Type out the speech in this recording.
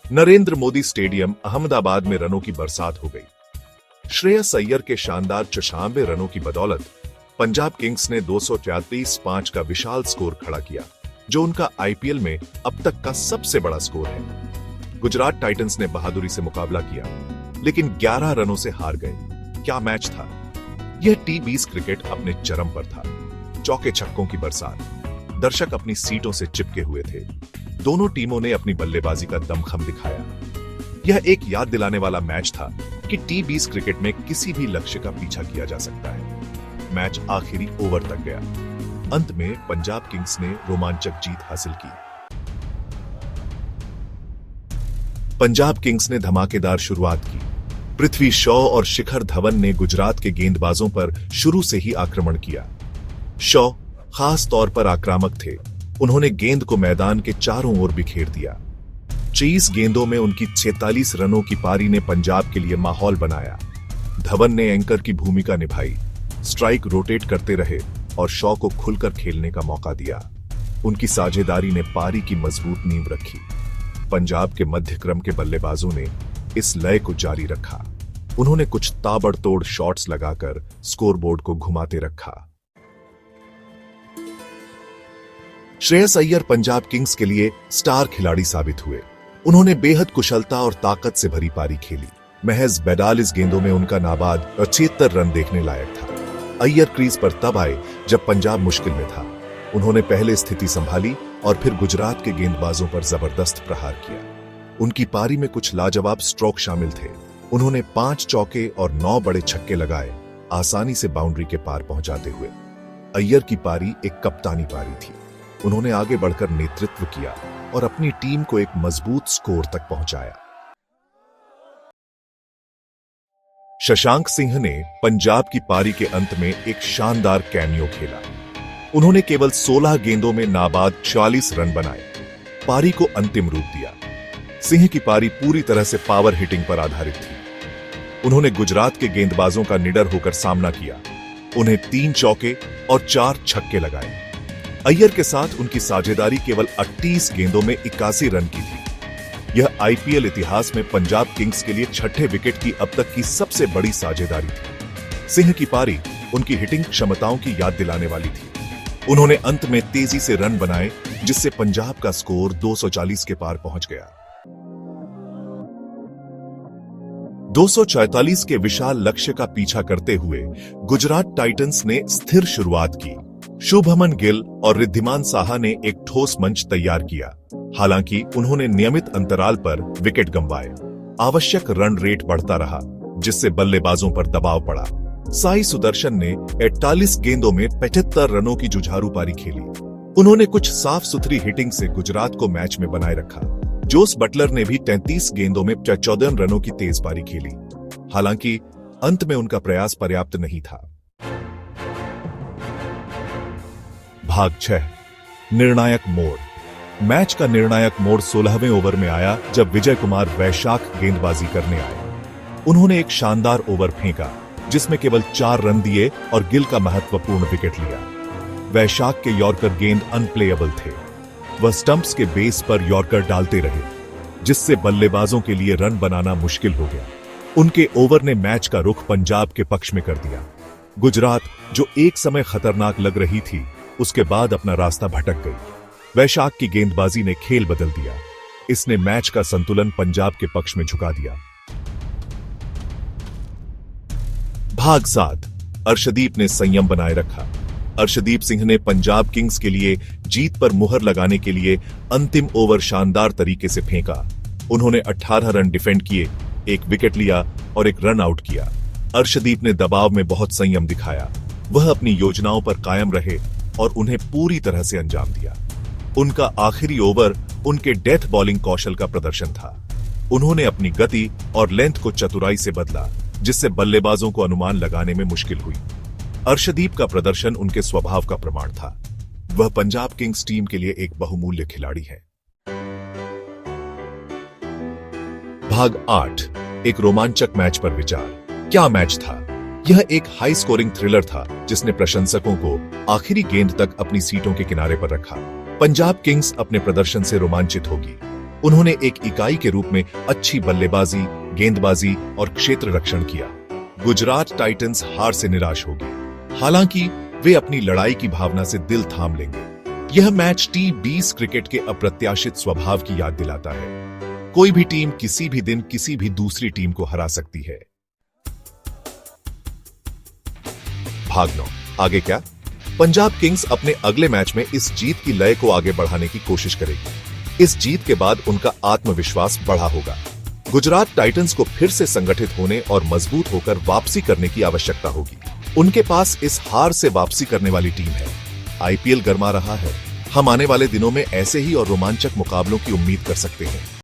Narendra Modi stadium Ahmedabad में रनों की बरसात हो गई। श्रेयस अय्यर के शानदार 96 रनों की बदौलत पंजाब किंग्स ने 233-5 का विशाल स्कोर खड़ा किया, जो उनका आईपीएल में अब तक का सबसे बड़ा स्कोर है। गुजरात टाइटंस ने बहादुरी से मुकाबला किया, लेकिन 11 रनों से हार गए। क्या मैच था यह! टी20 क्रिकेट अपने चरम पर था। चौके छक्कों की बरसात, दर्शक अपनी सीटों से चिपके हुए थे। दोनों टीमों ने अपनी बल्लेबाजी का दमखम दिखाया। यह एक याद दिलाने वाला मैच था कि टी20 क्रिकेट में किसी भी लक्ष्य का पीछा किया जा सकता है। मैच आखिरी ओवर तक गया। अंत में पंजाब किंग्स ने रोमांचक जीत हासिल की। पंजाब किंग्स ने धमाकेदार शुरुआत की। पृथ्वी शॉ और शिखर धवन ने गुजरात के गेंदबाजों पर शुरू से ही आक्रमण किया। शॉ खास तौर पर आक्रामक थे। उन्होंने गेंद को मैदान के चारों ओर बिखेर दिया। 23 गेंदों में उनकी 46 रनों की पारी ने पंजाब के लिए माहौल बनाया। धवन ने एंकर की भूमिका निभाई, स्ट्राइक रोटेट करते रहे और शॉ को खुलकर खेलने का मौका दिया। उनकी साझेदारी ने पारी की मजबूत नींव रखी। पंजाब के मध्य क्रम के बल्लेबाजों ने इस लय को जारी रखा। उन्होंने कुछ ताबड़तोड़ शॉट्स लगाकर स्कोरबोर्ड को घुमाते रखा। श्रेयस अय्यर पंजाब किंग्स के लिए स्टार खिलाड़ी साबित हुए। उन्होंने बेहद कुशलता और ताकत से भरी पारी खेली। महज 42 गेंदों में उनका नाबाद 76 रन देखने लायक था। अय्यर क्रीज पर तब आए जब पंजाब मुश्किल में था। उन्होंने पहले स्थिति संभाली और फिर गुजरात के गेंदबाजों पर जबरदस्त प्रहार किया। उनकी पारी में कुछ लाजवाब स्ट्रोक शामिल थे। उन्होंने 5 चौके और 9 बड़े छक्के लगाए, आसानी से बाउंड्री के पार पहुंचाते हुए। अय्यर की पारी एक कप्तानी पारी थी। उन्होंने आगे बढ़कर नेतृत्व किया और अपनी टीम को एक मजबूत स्कोर तक पहुंचाया। शशांक सिंह ने पंजाब की पारी के अंत में एक शानदार कैमियो खेला। उन्होंने केवल 16 गेंदों में नाबाद 40 रन बनाए, पारी को अंतिम रूप दिया। सिंह की पारी पूरी तरह से पावर हिटिंग पर आधारित थी। उन्होंने गुजरात के गेंदबाजों का निडर होकर सामना किया। उन्हें 3 चौके और 4 छक्के लगाए। अय्यर के साथ उनकी साझेदारी केवल 38 गेंदों में 81 रन की थी। यह आईपीएल इतिहास में पंजाब किंग्स के लिए 6ठे विकेट की अब तक की सबसे बड़ी साझेदारी थी। सिंह की पारी उनकी हिटिंग क्षमताओं की याद दिलाने वाली थी। उन्होंने अंत में तेजी से रन बनाए, जिससे पंजाब का स्कोर 240 के पार पहुंच गया। 244 के विशाल लक्ष्य का पीछा करते हुए गुजरात टाइटंस ने स्थिर शुरुआत की। शुभमन गिल और रिद्धिमान साहा ने एक ठोस मंच तैयार किया। हालांकि उन्होंने नियमित अंतराल पर विकेट गंवाए। आवश्यक रन रेट बढ़ता रहा, जिससे बल्लेबाजों पर दबाव पड़ा। साई सुदर्शन ने 48 गेंदों में 75 रनों की जुझारू पारी खेली। उन्होंने कुछ साफ सुथरी हिटिंग से गुजरात को मैच में बनाए रखा। जोस बटलर ने भी 33 गेंदों में 14 रनों की तेज पारी खेली। हालांकि अंत में उनका प्रयास पर्याप्त नहीं था। भाग 6, निर्णायक मोड़। मैच का निर्णायक मोड़ 16वें ओवर में आया, जब विजय कुमार वैशाख गेंदबाजी करने आए। उन्होंने एक शानदार ओवर फेंका, जिसमें केवल 4 रन दिए और गिल का महत्वपूर्ण विकेट लिया। वैशाख के यॉर्कर गेंद अनप्लेएबल थे। वह स्टंप्स के बेस पर यॉर्कर डालते रहे, जिससे बल्लेबाजों के लिए रन बनाना मुश्किल हो गया। उनके ओवर ने मैच का रुख पंजाब के पक्ष में कर दिया। गुजरात, जो एक समय खतरनाक लग रही थी, उसके बाद अपना रास्ता भटक गई। वैशाख की गेंदबाजी ने खेल बदल दिया। इसने मैच का संतुलन पंजाब के पक्ष में झुका दिया। भाग 7, अर्शदीप ने संयम बनाए रखा। अर्शदीप सिंह ने पंजाब किंग्स के लिए जीत पर मुहर लगाने के लिए अंतिम ओवर शानदार तरीके से फेंका। उन्होंने 18 रन डिफेंड किए, एक विकेट लिया और एक रन आउट किया। अर्शदीप ने दबाव में बहुत संयम दिखाया। वह अपनी योजनाओं पर कायम रहे और उन्हें पूरी तरह से अंजाम दिया। उनका आखिरी ओवर उनके डेथ बॉलिंग कौशल का प्रदर्शन था। उन्होंने अपनी गति और लेंथ को चतुराई से बदला, जिससे बल्लेबाजों को अनुमान लगाने में मुश्किल हुई। अर्शदीप का प्रदर्शन उनके स्वभाव का प्रमाण था। वह पंजाब किंग्स टीम के लिए एक बहुमूल्य खिलाड़ी है। भाग 8, एक रोमांचक मैच पर विचार। क्या मैच था! यह एक हाई स्कोरिंग थ्रिलर था, जिसने प्रशंसकों को आखिरी गेंद तक अपनी सीटों के किनारे पर रखा। पंजाब किंग्स अपने प्रदर्शन से रोमांचित होगी। उन्होंने एक इकाई के रूप में अच्छी बल्लेबाजी, गेंदबाजी और क्षेत्र रक्षण किया। गुजरात टाइटंस हार से निराश होगी, हालांकि वे अपनी लड़ाई की भावना से दिल थाम लेंगे। यह मैच T20 क्रिकेट के अप्रत्याशित स्वभाव की याद दिलाता है। कोई भी टीम किसी भी दिन किसी भी दूसरी टीम को हरा सकती है। भाग 9, आगे क्या? पंजाब किंग्स अपने अगले मैच में इस जीत की लय को आगे बढ़ाने की कोशिश करेगी। इस जीत के बाद उनका आत्मविश्वास बढ़ा होगा। गुजरात टाइटंस को फिर से संगठित होने और मजबूत होकर वापसी करने की आवश्यकता होगी। उनके पास इस हार से वापसी करने वाली टीम है। IPL गरमा रहा है। हम आने वाले दिनों में ऐसे ही और रोमांचक मुकाबलों की उम्मीद कर सकते हैं।